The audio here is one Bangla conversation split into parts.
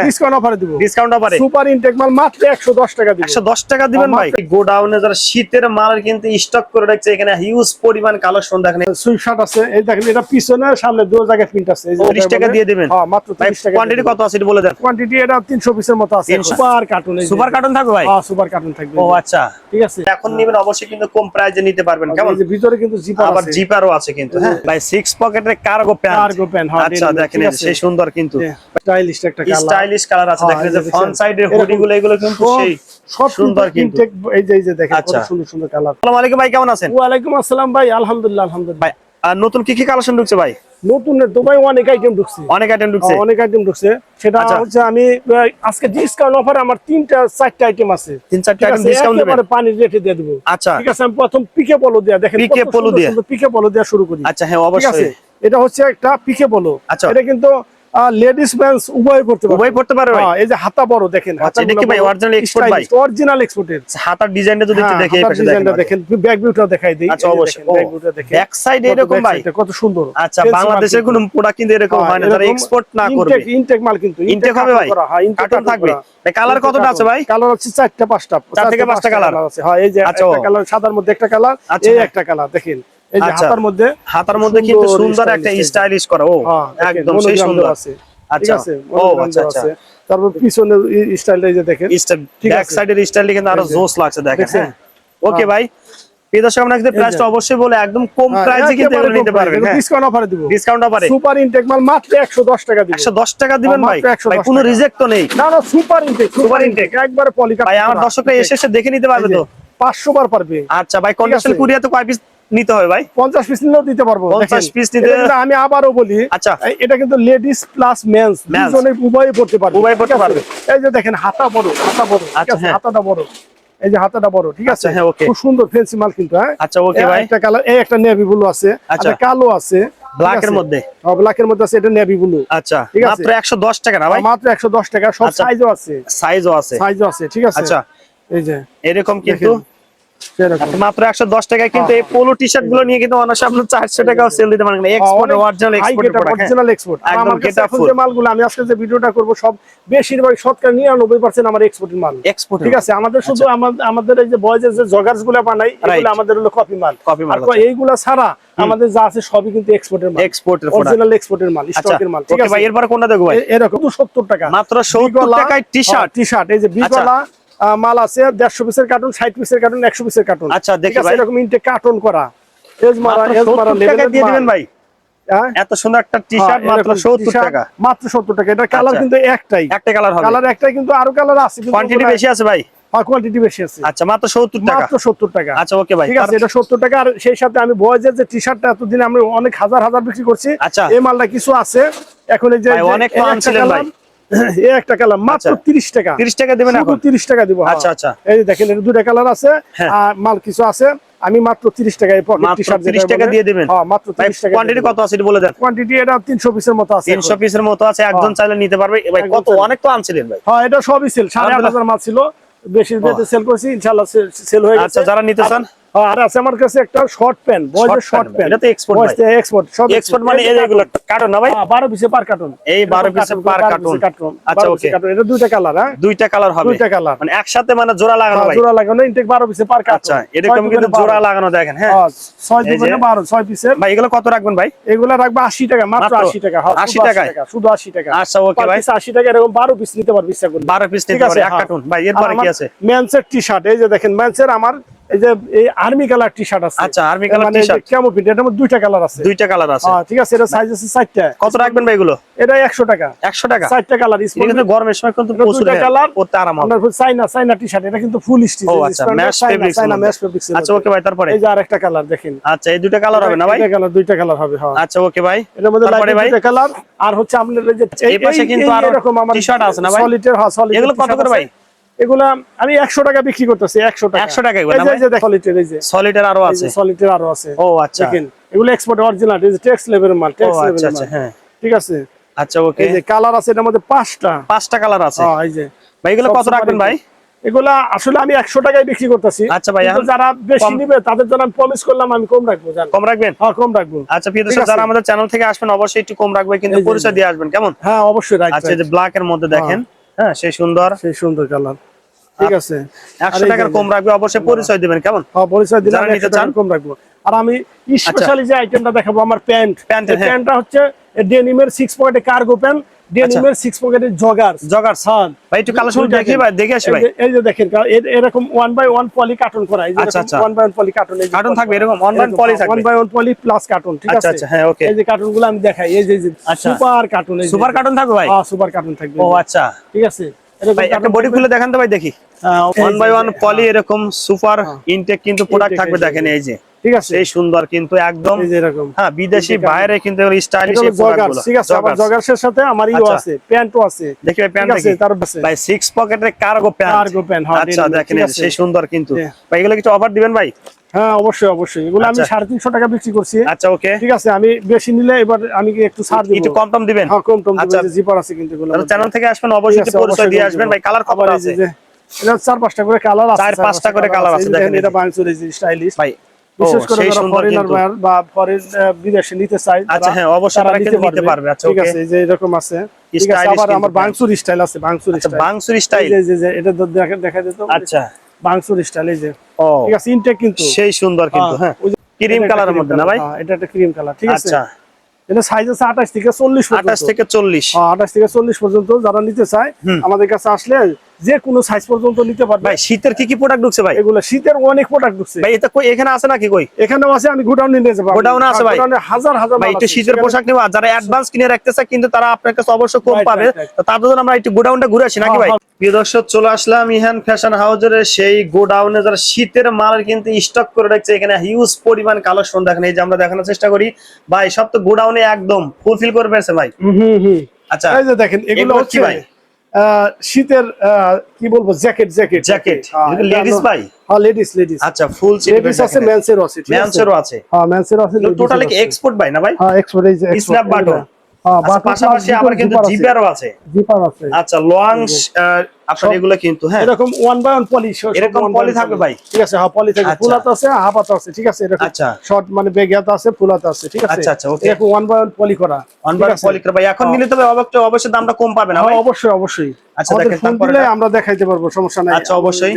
ডিসকাউন্ট অফারে দিব। ডিসকাউন্ট অফারে সুপার ইনটেক মাল মাত্র 110 টাকা দিব। 110 টাকা দিবেন ভাই। গোডাউনে যারা শীতের মাল কিন্তু স্টক করে রাখছে, এখানে হিউজ পরিমাণ কালেকশন দেখেন। সুইফট শার্ট আছে, এই দেখেন এটা পিছনে সামনে দুই জায়গায় প্রিন্ট আছে। এই যে 30 টাকা দিয়ে দিবেন। হ্যাঁ মাত্র 30 টাকা। কোয়ান্টিটি কত আছে এটা বলে দেন। কোয়ান্টিটি এটা 300 পিসের মতো আছে। সুপার কার্টুন, এই সুপার কার্টন থাকবে ভাই। হ্যাঁ সুপার কার্টুন থাকবে। ও আচ্ছা ঠিক আছে। এখন নেবেন অবশ্যই কিন্তু কম প্রাইসে নিতে পারবেন। কেমন? এই যে ভিতরে কিন্তু জিপার আছে, আবার জিপারও আছে কিন্তু। হ্যাঁ ভাই 6 পকেটের কার্গো প্যান্ট। কার্গো প্যান্ট, হ্যাঁ আচ্ছা দেখেন সেই সুন্দর কিন্তু স্টাইলিশ একটা কালার, স্টাইলিশ কালার আছে। দেখেন যে ফ্রন্ট সাইডের হুডি গুলো এগুলো কিন্তু সেই সব সুন্দর কিন্তু। এই যে দেখেন কত সুন্দর সুন্দর কালার। আসসালামু আলাইকুম ভাই, কেমন আছেন? ওয়া আলাইকুম আসসালাম ভাই, আলহামদুলিল্লাহ আলহামদুলিল্লাহ। ভাই আর নতুন কি কি কালেকশন ঢুকছে ভাই? নতুন তো ভাই অনেক আইটেম ঢুকছে। অনেক আইটেম ঢুকছে। অনেক আইটেম ঢুকছে। সেটা হচ্ছে আমি আজকে ডিসকাউন্ট অফারে আমার 4টা আইটেম আছে। 4টা আইটেম ডিসকাউন্ট দেবেন। একেবারে পানি রেটে দিয়ে দেব। আচ্ছা ঠিক আছে, আমি প্রথম পিকে পলো দিয়া দেখেন। পিকে পলো দিয়া, পিকে পলো দিয়া শুরু করি। আচ্ছা হ্যাঁ ঠিক আছে, অবশ্যই। এটা হচ্ছে একটা পিকে পলো। আচ্ছা এটা কিন্তু লেডিস মেন্স উভয় পড়তে পারে। উভয় পড়তে পারে ভাই। এই যে হাতা বড় দেখেন। আচ্ছা এটা কি ভাই অরিজিনাল এক্সপোর্ট ভাই? অরিজিনাল এক্সপোর্টের। হাতার ডিজাইনটা যদি একটু দেখি এই পাশে ডিজাইনটা দেখেন, ব্যাক ভিউটা দেখাই দেই। আচ্ছা অবশ্যই। ব্যাক ভিউটা দেখেন, ব্যাক সাইড এরকম ভাই কত সুন্দর। আচ্ছা বাংলাদেশের কোন প্রোডাক্ট কিন্তু এরকম হয় না, যারা এক্সপোর্ট না করবে। ইনটেক মাল কিন্তু ইনটেক হবে ভাই। হ্যাঁ ইনটেক কার্টন থাকবে। এই কালার কতটা আছে ভাই? কালার হচ্ছে 4টা 5টা, 4 থেকে 5টা কালার আছে। হ্যাঁ এই যে একটা কালার সাদার মধ্যে একটা কালার, এই একটা কালার দেখেন। এই যে হাতার মধ্যে কিন্তু সুন্দর একটা স্টাইলিশ করা। ও একদম সেই সুন্দর আছে। আচ্ছা ও আচ্ছা আচ্ছা। তারপর পিছনের স্টাইলটা এই যে দেখেন, ব্যাক সাইডের স্টাইলটা কিন্তু আরো জোস লাগছে দেখেন। ওকে ভাই, এই দর্শক আপনাদের প্রাইসটা অবশ্যই বলে একদম কম প্রাইসে কিন্তু এগুলো নিতে পারবেন। হ্যাঁ ডিসকাউন্ট অফারে দিব। ডিসকাউন্ট অফারে সুপার ইনটেক মাল মাত্র 110 টাকা দিব। 110 টাকা দিবেন ভাই। ভাই কোনো রিজেক্ট তো নেই? না না, সুপার ইনটেক একবারে পলিকার্বনেট। ভাই আমার দর্শকরা এসে দেখে নিতে পারবে তো? 500 বার পারবে। আচ্ছা ভাই, কন্ডিশনাল কুরিয়ার তো কয় পিস নিতে হবে ভাই? 50 পিস নিলেও দিতে পারবো। 50 পিস নিতে। আমি আবারও বলি, আচ্ছা এটা কিন্তু লেডিস প্লাস মেন্স দুজনে উভয়ই পড়তে পারবে। উভয়ই পড়তে পারবে। এই যে দেখেন হাতা বড়, ঠিক আছে, হাতাটা বড়। এই যে হাতাটা বড়, ঠিক আছে। হ্যাঁ ওকে, খুব সুন্দর ফ্যান্সি মাল কিন্তু। হ্যাঁ আচ্ছা ওকে ভাই। একটা কালার, এই একটা নেভি ব্লু আছে, একটা কালো আছে, ব্ল্যাকের মধ্যে। ব্ল্যাকের মধ্যে আছে, এটা নেভি ব্লু। আচ্ছা মাত্র 110 টাকা না ভাই? মাত্র 110 টাকা। সব সাইজও আছে, সাইজও আছে, ঠিক আছে। আচ্ছা এই যে এরকম কিন্তু মাত্র 110 টাকায় কিন্তু এই পোলো টি-শার্ট গুলো নিয়ে কিন্তু অনায়াসে আপনি 400 টাকাও সেল দিতে পারেন। Export, original export product, original export. একদম গেটআপ ফুল। যে মালগুলো আমি আজকে যে ভিডিওটা করব সব বেশিরভাগ শতকরা 99% আমার এক্সপোর্টের মাল। ঠিক আছে, আমাদের শুধু আমাদের এই যে বয়েজের যে জগার্স গুলো বানাই, এগুলো আমাদের হলো কপি মাল। আর এইগুলা ছাড়া আমাদের যা আছে সবই কিন্তু এক্সপোর্টের মাল, এক্সপোর্টের প্রোডাক্ট, অরিজিনাল এক্সপোর্টের মাল, স্টকের মাল। ঠিক আছে ভাই, এরপর কোনটা দেখব ভাই? এরকম 70 টাকা, মাত্র 70 টাকায় টি-শার্ট। এই যে বিগলা মাল আছে 150 পিসের কার্টুন, 60 পিসের কার্টুন, 100 পিসের কার্টুন। আচ্ছা দেখি ভাই, এরকম ইনটেক কার্টুন করা এজমারা লেভেলে দিয়ে দিবেন ভাই। এত সুন্দর একটা টি-শার্ট মাত্র 70 টাকা। মাত্র 70 টাকা। এটা কালার কিন্তু একটাই, একটা কালার হবে। কালার একটাই, কিন্তু আরো কালার আছে, কিন্তু কোয়ান্টিটি বেশি আছে ভাই। কোয়ান্টিটি বেশি আছে। আচ্ছা মাত্র 70 টাকা। মাত্র 70 টাকা। আচ্ছা ওকে ভাই, ঠিক আছে, এটা 70 টাকা। আর সেই সাথে আমি বয়েজের যে টি-শার্টটা এতদিন আমরা অনেক হাজার হাজার বিক্রি করছি, আচ্ছা এই মালটা কিছু আছে এখন। এই যে অনেক কম ছিলেন ভাই, এই একটা কালার মাত্র 30 টাকা। 30 টাকা দিবেন এখন? 30 টাকা দিব। আচ্ছা আচ্ছা, এই যে দেখেন, এর দুটো কালার আছে, আর মাল কিছু আছে। আমি মাত্র 30 টাকায় পকেট টি-শার্ট 30 টাকা দিয়ে দিবেন। হ্যাঁ মাত্র 30 টাকা। কোয়ান্টিটি কত আছে এটা বলে দেন। কোয়ান্টিটি এটা 300 পিসের মতো আছে। 300 পিসের মতো আছে, একজন চাইলে নিতে পারবে ভাই। কত অনেক তো আনছিলেন ভাই। হ্যাঁ এটা সবই সেল, 8500 মাল ছিল, বেশি রেটে সেল করেছি, ইনশাআল্লাহ সেল হয়ে গেছে। আচ্ছা যারা নিতে চান, আর আছে আমার কাছে একটা শর্ট প্যান্ট, বয়েজের শর্ট প্যান্ট। এটা তো এক্সপোর্ট ভাই। এক্সপোর্ট, সব এক্সপোর্ট মানে এই যেগুলো কার্টন না ভাই? 12 পিসে পার কার্টন। এই 12 পিসে পার কার্টন। আচ্ছা ওকে, এটা দুইটা কালার। হ্যাঁ দুইটা কালার হবে, দুইটা কালার মানে একসাথে, মানে জোড়া লাগানো ভাই। জোড়া লাগানো, ইনটেক 12 পিসে পার কার্টন। আচ্ছা এরকম কিন্তু জোড়া লাগানো দেখেন। হ্যাঁ 6 দুগুণে 12, 6 পিসের। ভাই এগুলো কত রাখবেন ভাই? এগুলা রাখবা 80 টাকা, মাত্র 80 টাকা। 80 টাকা, শুধু 80 টাকা। আচ্ছা ওকে ভাই, 80 টাকা। এরকম 12 পিস নিতে পারবে ইচ্ছা করলে, 12 পিস নিতে পারবে এক কার্টন ভাই। এরপরে কি আছে? মেন্সের টি-শার্ট, এই যে দেখেন মেন্সের আমার এই যে এই আর্মি কালার টি-শার্ট আছে। আচ্ছা আর্মি কালার টি-শার্ট, কেমন প্রিন্ট, এটার মধ্যে দুইটা কালার আছে। দুইটা কালার আছে, ঠিক আছে। এটা সাইজ আছে 4টা। কত রাখবেন ভাই এগুলো? এটা 100 টাকা। 100 টাকা, 4টা কালার। কিন্তু গরমের সময় কিন্তু প্রচুর কালার পড়তে আরাম হবে। আপনার চাইনা টি-শার্ট, এটা কিন্তু ফুল স্টিচ। ও আচ্ছা, ম্যাশ ফেব্রিক্স। আচ্ছা ওকে ভাই, তারপরে এই যে আরেকটা কালার দেখেন। আচ্ছা এই দুইটা কালার হবে না ভাই? দুইটা কালার হবে। হ্যাঁ আচ্ছা ওকে ভাই, এর মধ্যে দুইটা কালার। আর হচ্ছে আপনাদের এই যে এই পাশে কিন্তু আরো এরকম আমার টি-শার্ট আছে না ভাই? সলিডের। হ্যাঁ সলিড। এগুলো কত করে ভাই? এগুলা আমি 100 টাকা বিক্রি করতেছি। 100 টাকা। 100 টাকা এগুলো না ভাই? এই যে সলিডের, এই যে সলিডের আরো আছে। সলিডের আরো আছে। ও আচ্ছা, দেখেন এগুলো এক্সপোর্ট অরিজিনাল, এই যে টেক্স লেভেলের মাল, টেক্স লেভেলের মাল। আচ্ছা হ্যাঁ ঠিক আছে। আচ্ছা ওকে, এই যে কালার আছে এটার মধ্যে 5টা কালার আছে। হ্যাঁ এই যে ভাই এগুলো কত রাখবেন ভাই? এগুলা আসলে আমি 100 টাকায় বিক্রি করতেছি। আচ্ছা ভাই, কিন্তু যারা বেশি নিবে তাদের জন্য আমি প্রমিস করলাম আমি কম রাখবো। কম রাখবেন? হ্যাঁ, কম রাখবো। আচ্ছা প্রিয় দর্শক, যারা আমাদের চ্যানেল থেকে আসবেন অবশ্যই একটু কম রাখবে, কিন্তু পরিচয় দিয়ে আসবেন, কেমন? হ্যাঁ, অবশ্যই রাখবো। আচ্ছা, এই যে ব্ল্যাক এর মধ্যে দেখেন, হ্যাঁ সেই সুন্দর কালার, ঠিক আছে। 100 টাকার কম রাখবে, অবশ্যই পরিচয় দিবেন, কেমন? হ্যাঁ, পরিচয় দিলে যারা নিতে চান কম রাখবো। আর আমি স্পেশালি যে আইটেমটা দেখাবো আমার প্যান্টটা হচ্ছে ডেনিমের 6 পকেটে কার্গো প্যান্ট, ডেনিমের 6 পকেটে জগার্স। হ্যাঁ ভাই, একটু কালেকশন দেখি ভাই, দেখে আসি ভাই। এই যে দেখেন এরকম 1 বাই 1 পলি কার্টন করা, এই যে 1 বাই 1 পলি কার্টন, এই কার্টন থাকবে এরকম 1 বাই 1 পলি থাকবে, 1 বাই 1 পলি প্লাস কার্টন, ঠিক আছে। আচ্ছা, হ্যাঁ ওকে। এই যে কার্টনগুলো আমি দেখাই, এই যে সুপার কার্টন, এই সুপার কার্টন থাকবে ভাই? হ্যাঁ, সুপার কার্টন থাকবে। ও আচ্ছা, ঠিক আছে। ভাই একটা বডি খুলে দেখান তো ভাই, দেখি। 1 বাই 1 পলি এরকম সুপার ইনটেক কিন্তু প্রোডাক্ট থাকবে, দেখেন এই যে, ঠিক আছে। এই সুন্দর কিন্তু একদম, এই যে এরকম, হ্যাঁ বিদেশি বাইরে কিন্তু স্টাইলিশ এই প্রোডাক্টগুলো, ঠিক আছে। আবার জগার্সের সাথে আমার আছে, প্যান্টও আছে। দেখি ভাই প্যান্ট আছে তার ভাই, 6 পকেটের কার্গো প্যান্ট। আচ্ছা দেখেন, সেই সুন্দর কিন্তু ভাই, এগুলো কিছু অফার দিবেন ভাই? হ্যাঁ, অবশ্যই। এগুলো আমি 350 টাকা বিক্রি করছি। আচ্ছা ওকে, ঠিক আছে। আমি বেশি নিলে এবার আমি একটু ছাড় দিব, একটু কম টম দিবেন। হ্যাঁ, কম টম দিব। জিপার আছে কিন্তু এগুলো। তাহলে চ্যানেল থেকে আসবেন অবশ্যই একটু পরিচয় দিয়ে আসবেন ভাই। কালার কত আছে? এটা 4-5টা করে কালার আছে, 4-5টা করে কালার আছে, দেখেন এটা বাংসুর এই স্টাইলিশ ভাই, বিশেষ করে যারা ফরেনার বা ফরেন বিদেশে নিতে চায়। আচ্ছা হ্যাঁ, অবশ্যই তারা কিন্তু নিতে পারবে। আচ্ছা ঠিক আছে, এই যে এরকম আছে, ঠিক আছে। আবার আমার বাংসুর স্টাইল আছে, বাংসুর স্টাইল, এই যে এটা দেখা দিত। আচ্ছা, বাংসুর স্টাইল, এই যে, ঠিক আছে। ইনটেক কিন্তু সেই সুন্দর কিন্তু, হ্যাঁ ক্রিম কালারের মধ্যে না ভাই? হ্যাঁ, এটা একটা ক্রিম কালার, ঠিক আছে। আচ্ছা, এটা সাইজ আছে 28 থেকে 40 পর্যন্ত। 28 থেকে 40? হ্যাঁ, 28 থেকে 40 পর্যন্ত যারা নিতে চায় আমাদের কাছে আসলে যে কোনো সাইজ পর্যন্ত নিতে পারবে। ভাই শীতের কি প্রোডাক্ট ঢুকছে ভাই? এগুলো শীতের অনেক প্রোডাক্ট ঢুকছে ভাই। এটা কই এখানে আছে নাকি? কই এখানেও আছে, আমি গোডাউনে নিয়ে যাব। গোডাউনে আছে ভাই? গোডাউনে হাজার ভাই একটু শীতের পোশাক নেওয়া, যারা অ্যাডভান্স কিনে রাখতে চায় কিন্তু তারা আপনার কাছে অবশ্যই কম পাবে। তো তার জন্য আমরা একটু গোডাউনটা ঘুরে আসি নাকি ভাই? প্রিয় দর্শক, চলে আসলাম ইহান ফ্যাশন হাউজের সেই গোডাউনে, যারা শীতের মাল কিন্তু স্টক করে রাখছে। এখানে হিউজ পরিমাণ কালেকশন দেখেন, এই যে আমরা দেখানোর চেষ্টা করি ভাই, সব তো গোডাউনে একদম ফুলফিল করে ফেলছে ভাই। আচ্ছা, এই যে দেখেন, এগুলো হচ্ছে ভাই শীতের কি বলবো, জ্যাকেট লেডিস ভাই? হ্যাঁ, লেডিস। আচ্ছা, ফুল লেডিস আছে, মেন্সেরও আছে, মেন্সেরও আছে। হ্যাঁ, মেন্সেরও আছে। টোটালি কি এক্সপোর্ট ভাই না ভাই? হ্যাঁ, এক্সপোর্ট, এই যে স্ন্যাপ বাটন। পাশাপাশি আবার কিন্তু জিপারও আছে। আচ্ছা, লং আপনার এগুলো কিন্তু, হ্যাঁ এরকম 1 বাই 1 পলি, এরকম পলি থাকবে ভাই? ঠিক আছে। হ্যাঁ, পলি থাকবে, ফুলাতে আছে, হাফাতে আছে, ঠিক আছে। এরকম আচ্ছা, শর্ট মানে বেগিয়াতে আছে, ফুলাতে আছে, ঠিক আছে। আচ্ছা ওকে, এরকম 1 বাই 1 পলি করা, 1 বাই 1 পলি করা ভাই। এখন নিলে তবে অবশ্যই দামটা কম পাবে না ভাই? অবশ্যই। আচ্ছা দেখেন, তারপরে আমরা দেখাইতে পারবো, সমস্যা নাই। আচ্ছা, অবশ্যই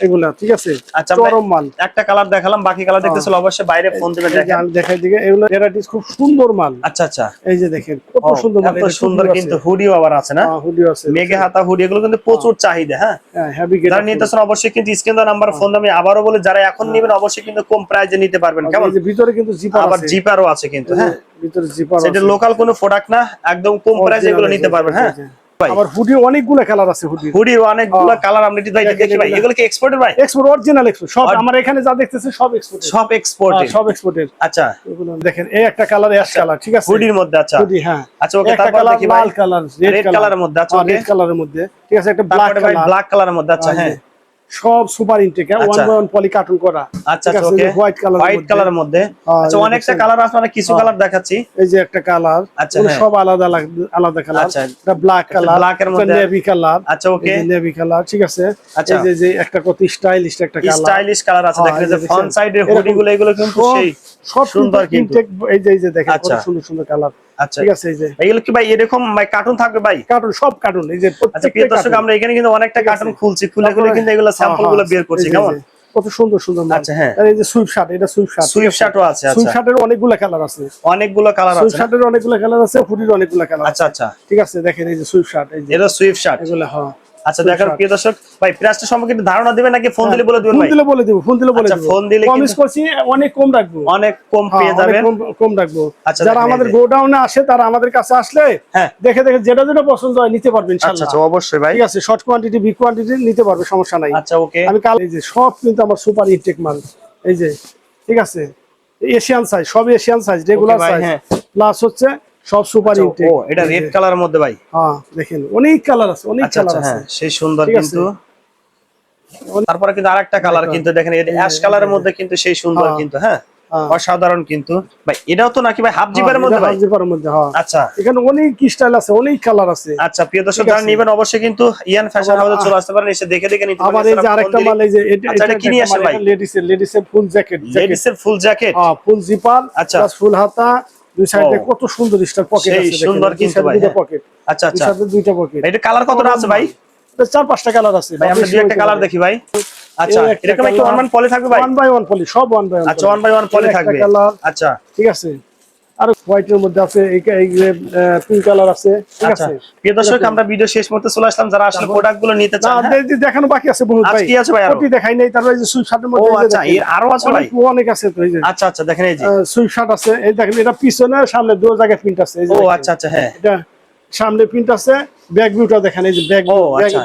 এগুলা, ঠিক আছে। আচ্ছা, চরম মাল। একটা কালার দেখালাম, বাকি কালার দেখতে চলে অবশ্যই বাইরে ফোন দিবেন, দেখেন আমি দেখাই দিকে। এগুলো ভ্যারাইটিস খুব সুন্দর মাল। আচ্ছা, এই যে দেখেন কত সুন্দর মাল, এত সুন্দর কিন্তু। হুডিও আবার আছে না? হুডিও আছে, মেঘে হাতা হুডি, এগুলো কিন্তু প্রচুর চাহিদা। হ্যাঁ, হেভি গেট। যারা নিতে চান অবশ্যই কিন্তু স্ক্রিন দেওয়া নাম্বার ফোন। আমি আবারও বলি, যারা এখন নেবেন অবশ্যই কিন্তু কম প্রাইসে নিতে পারবেন, কেমন? এই যে ভিতরে কিন্তু জিপার আছে, আবার জিপারও আছে কিন্তু, হ্যাঁ ভিতরে জিপার আছে। এটা লোকাল কোনো প্রোডাক্ট না, একদম কম প্রাইসে এগুলো নিতে পারবেন। হ্যাঁ ভাই, আবার হুডি অনেকগুলো কালার আছে, হুডির অনেকগুলো কালার। আমরা ভাই দেখি ভাই, এগুলো কি এক্সপোর্টের ভাই? এক্সপোর্ট, অরিজিনাল এক্সপোর্ট সব। আমার এখানে যা দেখতেছে সব এক্সপোর্টের। আচ্ছা, এগুলো দেখেন, এই একটা কালার অ্যাশ কালার, ঠিক আছে, হুডির মধ্যে। আচ্ছা হুডি, হ্যাঁ। আচ্ছা ওকে, তারপর দেখি ভাই লাল কালার, রেড কালারের মধ্যে। আচ্ছা, রেড কালারের মধ্যে, ঠিক আছে। একটা ব্ল্যাক কালারের মধ্যে। আচ্ছা, হ্যাঁ সব super intake, 1 by 1 poly carton করা। আচ্ছা ওকে, হোয়াইট কালারের মধ্যে। আচ্ছা, অনেকটা কালার আছে, মানে কিছু কালার দেখাচ্ছি। এই যে একটা কালার, আচ্ছা সব আলাদা কালার। আচ্ছা, এটা ব্ল্যাক কালার, ব্ল্যাকের মধ্যে নেভি কালার। আচ্ছা ওকে, নেভি কালার, ঠিক আছে। আচ্ছা, এই যে একটা কত স্টাইলিশ একটা কালার, স্টাইলিশ কালার আছে। দেখেন যে ফ্রন্ট সাইডের হুডিগুলো, এগুলো কিন্তু সেই সব সুন্দর কিন্তু। এই যে দেখেন কত সুন্দর কালার। আচ্ছা, ঠিক আছে। এই যে এগুলো কি ভাই এরকম ভাই কার্টুন থাকবে ভাই? কার্টুন, সব কার্টুন। এই যে আচ্ছা প্রিয় দর্শক, আমরা এখানে কিন্তু অনেকটা কার্টুন খুলে কিন্তু এগুলো স্যাম্পল গুলো বের করছি, কেমন? কত সুন্দর মাল। আচ্ছা, হ্যাঁ, এই যে সুইফট শার্ট, এটা সুইফট শার্টও আছে। আচ্ছা, সুইফট শার্টের অনেকগুলো কালার আছে, সুইফট শার্টের অনেকগুলো কালার আছে, হুডির অনেকগুলো কালার। আচ্ছা, ঠিক আছে। দেখেন এই যে সুইফট শার্ট, এই যে এটা সুইফট শার্ট, এগুলো। হ্যাঁ, আচ্ছা দেখেন প্রিয় দর্শক, ভাই প্রাইসটা সম্পর্কে একটু ধারণা দিবেন নাকি ফোন দিলে বলে দিবেন ভাই? ফোন দিলে বলে দিব। আচ্ছা, ফোন দিলে প্রমিস করছি অনেক কম রাখবো, অনেক কম পেয়ে যাবেন, কম রাখবো। আচ্ছা, যারা আমাদের গোডাউনে আসে তারা আমাদের কাছে আসলে হ্যাঁ দেখে যেটা পছন্দ হয় নিতে পারবেন ইনশাআল্লাহ। আচ্ছা, অবশ্যই ভাই, ঠিক আছে। শর্ট কোয়ান্টিটি, বিগ কোয়ান্টিটি নিতে পারবে, সমস্যা নাই। আচ্ছা ওকে, আমি কাল এই যে সব কিন্তু আমার সুপার ইনটেক মাল। এই যে, ঠিক আছে, এশিয়ান সাইজ, সব Asian size, regular size, plus হচ্ছে সব সুপার ইনটেক। ও এটা রেড কালারের মধ্যে ভাই? হ্যাঁ, দেখেন অনেক কালার আছে, অনেক কালার আছে। হ্যাঁ, সেই সুন্দর কিন্তু। তারপরে কিন্তু আরেকটা কালার কিন্তু দেখেন, এই অ্যাশ কালারের মধ্যে কিন্তু সেই সুন্দর কিন্তু। হ্যাঁ, অসাধারণ কিন্তু ভাই। এটাও তো নাকি ভাই হাফ জিপারের মধ্যে ভাই? হাফ জিপারের মধ্যে, হ্যাঁ। আচ্ছা, এখানে অনেক স্টাইল আছে, অনেক কালার আছে। আচ্ছা প্রিয় দর্শক, যারা নেবেন অবশ্যই কিন্তু ইয়ান ফ্যাশন হাউসে চলে আসতে পারেন, এসে দেখে দেখে নিতে পারেন। আবার এই যে আরেকটা মাল, এই যে এটা কি নিয়ে আসে ভাই? লেডিসের ফুল জ্যাকেট, লেডিসের ফুল জ্যাকেট, হ্যাঁ, ফুল জিপার, আচ্ছা, প্লাস ফুল হাতা, দুই সাইডে কত সুন্দর স্টার পকেট আছে, দেখেন সুন্দর কিন্তু ভাই, দুইটা পকেট। আচ্ছা আচ্ছা, সাথে দুইটা পকেট। এটা কালার কতটা আছে ভাই? এটা 4-5টা কালার আছে ভাই। আমরা দুই একটা কালার দেখি ভাই। আচ্ছা, এরকম একটা 1 বাই 1 পলি থাকবে ভাই? 1 বাই 1 পলি, সব 1 বাই 1। আচ্ছা, 1 বাই 1 পলি থাকবে। আচ্ছা, ঠিক আছে। আর হোয়াইটের মধ্যে আছে, এই পিঙ্ক কালার আছে। ঠিক আছে প্রিয় দর্শক, আমরা ভিডিও শেষ মুহূর্তে চলে আসলাম। যারা আসলে প্রোডাক্ট গুলো নিতে চান, দেখানো বাকি আছে বহুত ভাই। কি আছে ভাই? কোটি দেখাই নাই। তারপরে এই যে সুইট শার্টের মধ্যে, আচ্ছা, এর আরো আছে ভাই? অনেক আছে তো। এই যে আচ্ছা আচ্ছা, দেখেন এই যে সুইট শার্ট আছে। এই দেখেন, এটা পিছনে সামনে দুটো জায়গায় প্রিন্ট আছে। আচ্ছা আচ্ছা, হ্যাঁ, এটা সামনে প্রিন্ট আছে, ব্যাক ভিউটা দেখেন, এই যে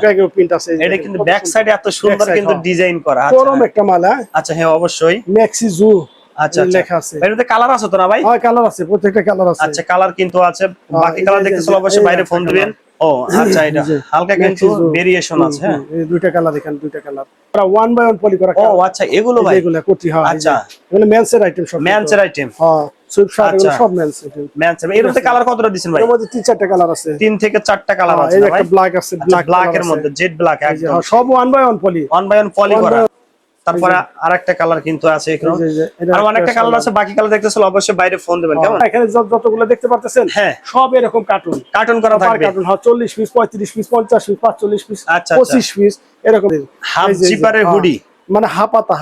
ব্যাগেও প্রিন্ট আছে। এটা কিন্তু ব্যাক সাইডে এত সুন্দর কিন্তু ডিজাইন করা আছে। গরম একটা মাল। হ্যাঁ, আচ্ছা, হ্যাঁ অবশ্যই। ম্যাক্সি জু আচ্ছা লেখা আছে। এটাতে কালার আছে তো না ভাই? হ্যাঁ, কালার আছে, প্রত্যেকটা কালার আছে। আচ্ছা, কালার কিন্তু আছে। বাকি কালার দেখতে চলে অবশ্যই বাইরে ফোন দিবেন। আচ্ছা, এটা হালকা কিন্তু ভেরিয়েশন আছে। হ্যাঁ, এই দুইটা কালার দেখেন, দুইটা কালার 1 বাই 1 পলি করা। আচ্ছা, এগুলো ভাই? এগুলো কোটি। হ্যাঁ, আচ্ছা, এগুলো মেন্সের আইটেম সব। মেন্সের আইটেম, হ্যাঁ, সুইট শার্ট এগুলো সব মেন্স আইটেম। মেন্সের। এর মধ্যে কালার কতটা দিবেন ভাই? এর মধ্যে 3-4টা কালার আছে। 3 থেকে 4টা কালার আছে এই ভাই। একটা ব্ল্যাক আছে, ব্ল্যাক এর মধ্যে জেড ব্ল্যাক একদম। সব 1 বাই 1 পলি, 1 বাই 1 পলি করা। তারপরে আরেকটা কালার কিন্তু আছে এখানে, আর অনেকটা কালার আছে। বাকি কালার দেখতে চলে অবশ্যই বাইরে ফোন দিবেন। কেমন? এখানে যতগুলো দেখতে পারতেছেন, হ্যাঁ, সব এরকম কার্টুন করা থাকবে। কার্টুন, হ্যাঁ, 40 পিস, 35 পিস, 50 পিস, 45 পিস, আচ্ছা, 25 পিস এরকম। হাফ জিপারের হুডি, মানে হাফাতা।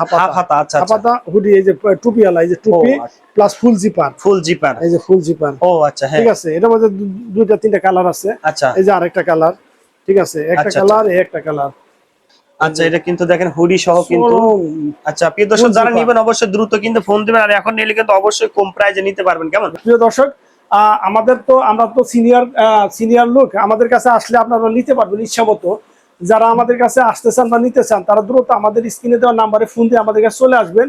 আচ্ছা, হাফাতা হুডি। এই যে টুপিওয়ালা, এই যে টুপি প্লাস ফুল জিপার। এই যে ফুল জিপার। আচ্ছা, হ্যাঁ, ঠিক আছে। এটার মধ্যে 2-3টা কালার আছে। আচ্ছা, এই যে আরেকটা কালার। ঠিক আছে, একটা কালার, একটা কালার। আচ্ছা, এটা কিন্তু দেখেন হুডি সহ কিন্তু। আচ্ছা, প্রিয় দর্শক, যারা নেবেন অবশ্যই দ্রুত কিন্তু ফোন দিবেন, আর এখন নিলে কিন্তু অবশ্যই কম প্রাইসে নিতে পারবেন। কেমন? প্রিয় দর্শক, আমরা তো সিনিয়র লোক, আমাদের কাছে আসলে আপনারা নিতে পারবেন ইচ্ছা মতো। যারা আমাদের কাছে আসতে চান বা নিতে চান, তারা দ্রুত আমাদের স্ক্রিনে দেওয়া নাম্বারে ফোন দিয়ে আমাদের কাছে চলে আসবেন।